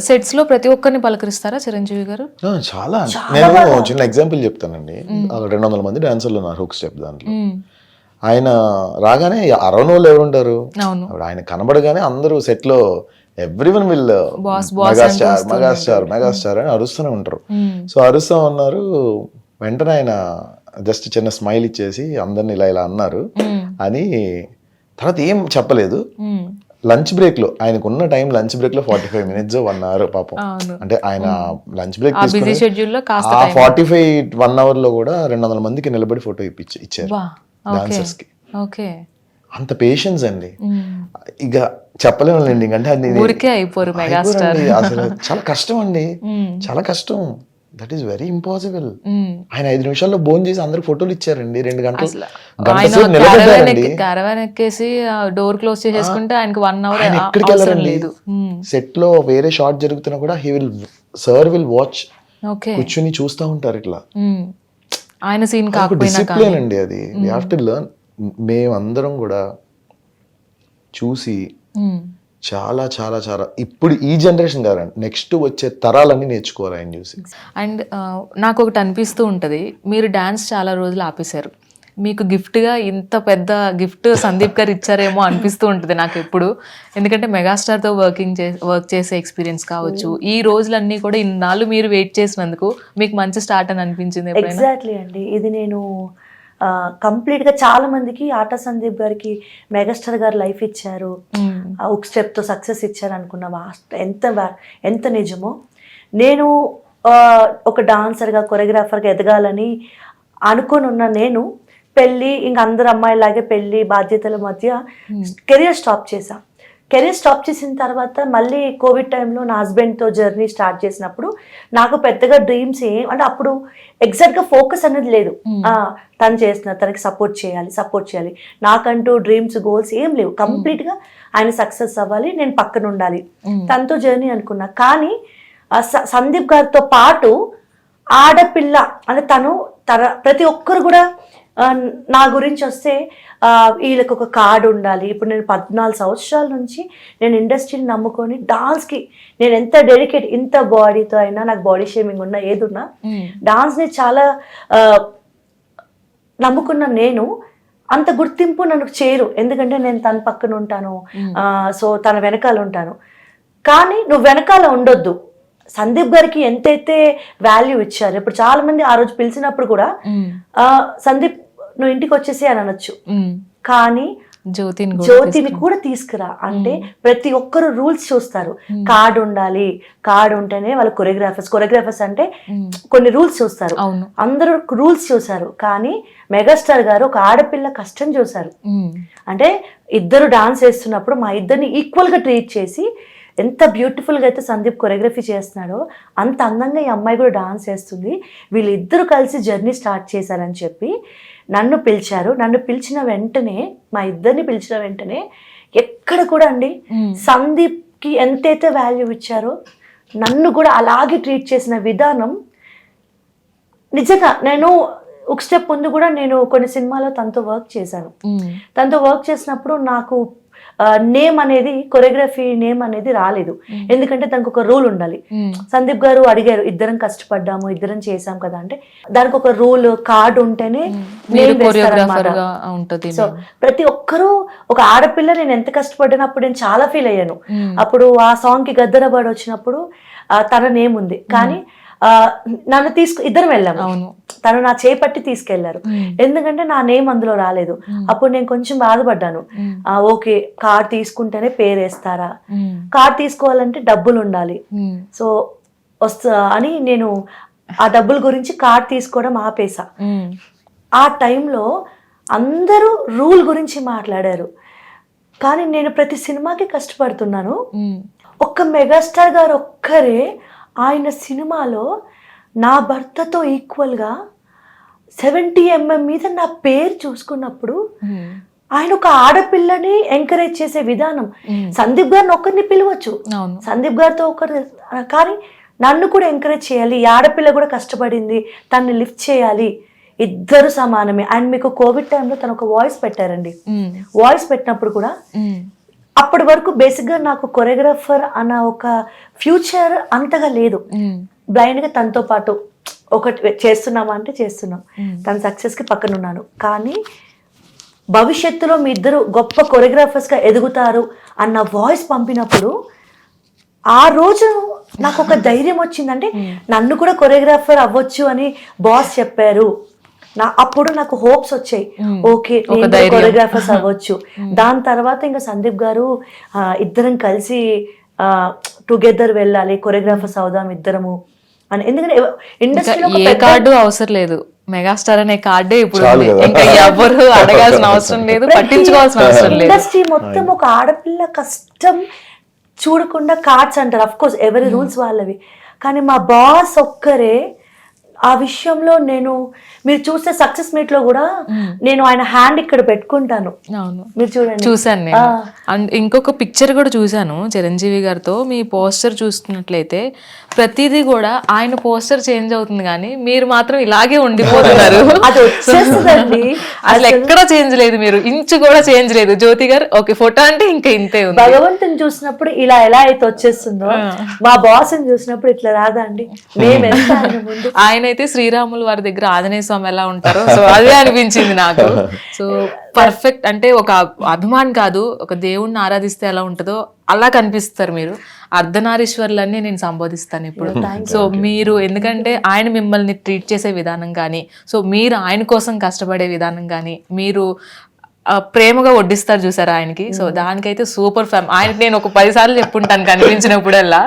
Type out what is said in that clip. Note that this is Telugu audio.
సెట్స్ లో ప్రతి ఒక్కరిని పలకరిస్తారా చిరంజీవి గారు? చాలా. నేను చిన్న ఎగ్జాంపుల్ చెప్తానండి. 200 మంది డాన్సర్లు ఉన్నారు హుక్ స్టెప్ దాంట్లో. ఆయన రాగానే అరవై వాళ్ళు ఎవరు ఉంటారు? ఆయన కనబడగానే అందరూ సెట్ లో ఎవ్రీవన్ విల్ మెగాస్టార్ అని అరుస్తూనే ఉంటారు. సో అరుస్తూ ఉన్నారు. వెంటనే ఆయన జస్ట్ చిన్న స్మైల్ ఇచ్చేసి అందరిని ఇలా ఇలా అన్నారు అని తర్వాత ఏం చెప్పలేదు. లంచ్ బ్రేక్ లో ఆయనకు ఉన్న టైం లంచ్ బ్రేక్ లో 45 minutes 1 hour పాపం. అంటే ఆయన లంచ్ బ్రేక్ తీసుకుని 1 hour లో కూడా 200 మందికి నిలబడి ఫోటో ఇచ్చారు డాన్సర్స్ కి. అంత పేషెన్స్ అండి. ఇక చెప్పలేమండి. అంటే అసలు చాలా కష్టం అండి, చాలా కష్టం. That is very impossible. ఆయన 5 నిమిషాల్లో బోన్ చేసి అందరికి ఫోటోలు ఇచ్చారండి. 2 గంటలు డోర్ క్లోజ్ చేసేసుకుంటే ఆయనకి 1 hour ఎక్కడికి వెళ్ళారండి. సెట్ లో వేరే షాట్ జరుగుతున్నా కూడా సార్ విల్ వాచ్, కూర్చుని చూస్తూ ఉంటారు ఇట్లా. ఆయన సీన్ డిసిప్లిన్ అండి అది. We have to learn. మేమందరం కూడా చూసి చాలా చాలా చాలా ఇప్పుడు ఈ జనరేషన్ కాదండి, నెక్స్ట్ వచ్చే తరాలన్నీ నేర్చుకోవాలి ఆయన చూసి. అండ్ నాకు ఒకటి అనిపిస్తూ ఉంటుంది, మీరు డాన్స్ చాలా రోజులు ఆపేశారు, మీకు గిఫ్ట్గా ఇంత పెద్ద గిఫ్ట్ సందీప్ గారు ఇచ్చారేమో అనిపిస్తూ ఉంటుంది నాకు ఎప్పుడు. ఎందుకంటే మెగాస్టార్తో వర్క్ చేసే ఎక్స్పీరియన్స్ కావచ్చు, ఈ రోజులన్నీ కూడా ఇన్నాళ్ళు మీరు వెయిట్ చేసినందుకు మీకు మంచి స్టార్ట్ అని అనిపించింది ఎప్పుడైనా? ఎగ్జాక్ట్లీ అండి. ఇది నేను కంప్లీట్గా చాలా మందికి ఆటా సందీప్ గారికి మెగాస్టార్ గారు లైఫ్ ఇచ్చారు, ఒక స్టెప్తో సక్సెస్ ఇచ్చారు అనుకున్నా. ఎంత నిజమో. నేను ఒక డాన్సర్గా కొరియోగ్రాఫర్గా ఎదగాలని అనుకొని ఉన్న నేను పెళ్ళి, ఇంక అందరు అమ్మాయిలాగే పెళ్ళి బాధ్యతల మధ్య కెరియర్ స్టాప్ చేశాను. కెరీర్ స్టాప్ చేసిన తర్వాత మళ్ళీ కోవిడ్ టైంలో నా హస్బెండ్తో జర్నీ స్టార్ట్ చేసినప్పుడు నాకు పెద్దగా డ్రీమ్స్ అంటే అప్పుడు ఎగ్జాక్ట్గా ఫోకస్ అనేది లేదు. తను చేస్తున్నారు, తనకి సపోర్ట్ చేయాలి, నాకంటూ డ్రీమ్స్ గోల్స్ ఏం లేవు. కంప్లీట్గా ఆయన సక్సెస్ అవ్వాలి, నేను పక్కన ఉండాలి, తనతో జర్నీ అనుకున్నా. కానీ సందీప్ గారితో పాటు ఆడపిల్ల అంటే ప్రతి ఒక్కరు కూడా నా గురించి వస్తే వీళ్ళకి ఒక కార్డు ఉండాలి. ఇప్పుడు నేను 14 సంవత్సరాల నుంచి నేను ఇండస్ట్రీని నమ్ముకొని డాన్స్కి నేను ఎంత డెడికేట్, ఇంత బాడీతో అయినా, నాకు బాడీ షేమింగ్ ఉన్నా ఏదున్నా డాన్స్ని చాలా నమ్ముకున్న నేను అంత గుర్తింపు నన్ను చేరు. ఎందుకంటే నేను తన పక్కన ఉంటాను, సో తన వెనకాల ఉంటాను. కానీ నువ్వు వెనకాల ఉండొద్దు. సందీప్ గారికి ఎంతైతే వాల్యూ ఇచ్చారు, ఇప్పుడు చాలా మంది ఆ రోజు పిలిచినప్పుడు కూడా సందీప్ నువ్వు ఇంటికి వచ్చేసి అని అనొచ్చు, కానీ జ్యోతిని కూడా తీసుకురా అంటే ప్రతి ఒక్కరు రూల్స్ చూస్తారు. కార్డు ఉండాలి, కార్డు ఉంటేనే వాళ్ళు కొరియోగ్రాఫర్స్ అంటే కొన్ని రూల్స్ చూస్తారు. అందరూ రూల్స్ చూసారు, కానీ మెగాస్టార్ గారు ఒక ఆడపిల్ల కష్టం చూసారు. అంటే ఇద్దరు డాన్స్ వేస్తున్నప్పుడు మా ఇద్దరిని ఈక్వల్ గా ట్రీట్ చేసి, ఎంత బ్యూటిఫుల్గా అయితే సందీప్ కొరియోగ్రఫీ చేస్తున్నాడో అంత అందంగా ఈ అమ్మాయి కూడా డాన్స్ చేస్తుంది, వీళ్ళిద్దరూ కలిసి జర్నీ స్టార్ట్ చేశారని చెప్పి నన్ను పిలిచారు. నన్ను పిలిచిన వెంటనే, మా ఇద్దరిని పిలిచిన వెంటనే ఎక్కడ కూడా అండి సందీప్కి ఎంతైతే వాల్యూ ఇచ్చారో నన్ను కూడా అలాగే ట్రీట్ చేసిన విధానం నిజంగా. నేను ఒక స్టెప్ ముందు కూడా నేను కొన్ని సినిమాలో తనతో వర్క్ చేశాను. తనతో వర్క్ చేసినప్పుడు నాకు నేమ్ అనేది, కొరియోగ్రఫీ నేమ్ అనేది రాలేదు. ఎందుకంటే దానికి ఒక రూల్ ఉండాలి. సందీప్ గారు అడిగారు, ఇద్దరం కష్టపడ్డాము, ఇద్దరం చేసాం కదా అంటే, దానికి ఒక రూల్ కార్డు ఉంటేనే సో ప్రతి ఒక్కరూ ఒక ఆడపిల్ల నేను ఎంత కష్టపడ్డాను అప్పుడు నేను చాలా ఫీల్ అయ్యాను. అప్పుడు ఆ సాంగ్ కి గద్దర బర్డ్ వచ్చినప్పుడు తన నేమ్ ఉంది, కానీ నన్ను ఇద్దరం వెళ్ళాము. తను నా చేపట్టి తీసుకెళ్లారు, ఎందుకంటే నా నేమ్ అందులో రాలేదు. అప్పుడు నేను కొంచెం బాధపడ్డాను. ఓకే, కార్డ్ తీసుకుంటేనే పేరు వేస్తారా, కార్డ్ తీసుకోవాలంటే డబ్బులు ఉండాలి, సో అని నేను ఆ డబ్బుల గురించి కార్డ్ తీసుకోవడం ఆపేసా. ఆ టైంలో అందరూ రూల్ గురించి మాట్లాడారు, కానీ నేను ప్రతి సినిమాకి కష్టపడుతున్నాను. ఒక్క మెగాస్టార్ గారు ఒక్కరే ఆయన సినిమాలో నా భర్తతో ఈక్వల్గా 70 mm మీద నా పేరు చూసుకున్నప్పుడు ఆయన ఒక ఆడపిల్లని ఎంకరేజ్ చేసే విధానం. సందీప్ గారిని ఒక్కరిని పిలవచ్చు, సందీప్ గారితో ఒకరు, కానీ నన్ను కూడా ఎంకరేజ్ చేయాలి. ఈ ఆడపిల్ల కూడా కష్టపడింది, తనని లిఫ్ట్ చేయాలి, ఇద్దరు సమానమే. అండ్ మీకు కోవిడ్ టైంలో తను ఒక వాయిస్ పెట్టారండి. వాయిస్ పెట్టినప్పుడు కూడా అప్పటి వరకు బేసిక్గా నాకు కొరియోగ్రాఫర్ అన్న ఒక ఫ్యూచర్ అంతగా లేదు. బ్లైండ్గా తనతో పాటు ఒకటి చేస్తున్నామా అంటే చేస్తున్నాం, తన సక్సెస్కి పక్కన ఉన్నాను. కానీ భవిష్యత్తులో మీ ఇద్దరు గొప్ప కొరియోగ్రాఫర్స్గా ఎదుగుతారు అన్న వాయిస్ పంపినప్పుడు ఆ రోజు నాకు ఒక ధైర్యం వచ్చిందంటే నన్ను కూడా కొరియోగ్రాఫర్ అవ్వచ్చు అని బాస్ చెప్పారు. అప్పుడు నాకు హోప్స్ వచ్చాయి, ఓకే నేను కొరియోగ్రాఫర్స్ అవ్వచ్చు. దాని తర్వాత ఇంకా సందీప్ గారు ఇద్దరం కలిసి టుగెదర్ వెళ్ళాలి, కొరియోగ్రాఫర్స్ అవుదాం ఇద్దరము అని. ఎందుకంటే ఇండస్ట్రీలో ఏ కార్డు అవసరం లేదు, మెగాస్టార్ అనే కార్డే ఇప్పుడు ఉంది. ఇంకా ఎవరు అడగాల్సిన అవసరం లేదు, పట్టించుకోవాల్సిన అవసరం లేదు. ఇండస్ట్రీ మొత్తం ఒక ఆడపిల్ల కష్టం చూడకుండా కార్డ్స్ అంటారు. అఫ్ కోర్స్ ఎవరి రూల్స్ వాళ్ళవి. కానీ మా బాస్ ఒక్కరే ఆ విషయంలో, నేను మీరు చూస్తే సక్సెస్ మీట్ లో కూడా నేను ఆయన హ్యాండ్ ఇక్కడ పెట్టుకుంటాను. అవును, మీరు చూడండి, చూసాను నేను. అండ్ ఇంకొక పిక్చర్ కూడా చూసాను చిరంజీవి గారితో. మీ పోస్టర్ చూస్తున్నట్లయితే ప్రతిదీ కూడా ఆయన పోస్టర్ చేంజ్ అవుతుంది కానీ మీరు మాత్రం ఇలాగే ఉండిపోతున్నారు. అది వచ్చేస్తుందండి. అసలు ఎక్కడ చేంజ్ లేదు, మీరు ఇంచు కూడా చేంజ్ లేదు. జ్యోతి గారు ఓకే ఫోటో అంటే ఇంకా ఇంతే ఉంది. భగవంతుని చూసినప్పుడు ఇలా ఎలా అయితే వచ్చేస్తుందో మా బాస్ చూసినప్పుడు ఇట్లా రాదా అండి? మేము ఎంత ఆయన ముందు. ఆయన అయితే శ్రీరాములు వారి దగ్గర ఆంజనేయ స్వామి ఎలా ఉంటారో సో అదే అనిపించింది నాకు. సో పర్ఫెక్ట్ అంటే ఒక అభిమాన్ కాదు, ఒక దేవుణ్ణి ఆరాధిస్తే ఎలా ఉంటుందో అలా కనిపిస్తారు మీరు. అర్ధనారీశ్వర్లన్నీ నేను సంబోధిస్తాను ఇప్పుడు. సో మీరు ఎందుకంటే ఆయన మిమ్మల్ని ట్రీట్ చేసే విధానం కానీ, సో మీరు ఆయన కోసం కష్టపడే విధానం కానీ, మీరు ప్రేమగా వడ్డిస్తారు చూసారు ఆయనకి. సో దానికైతే సూపర్ ఫ్యామ్. ఆయనకి నేను ఒక 10 సార్లు చెప్పుంటాను కనిపించినప్పుడల్లా.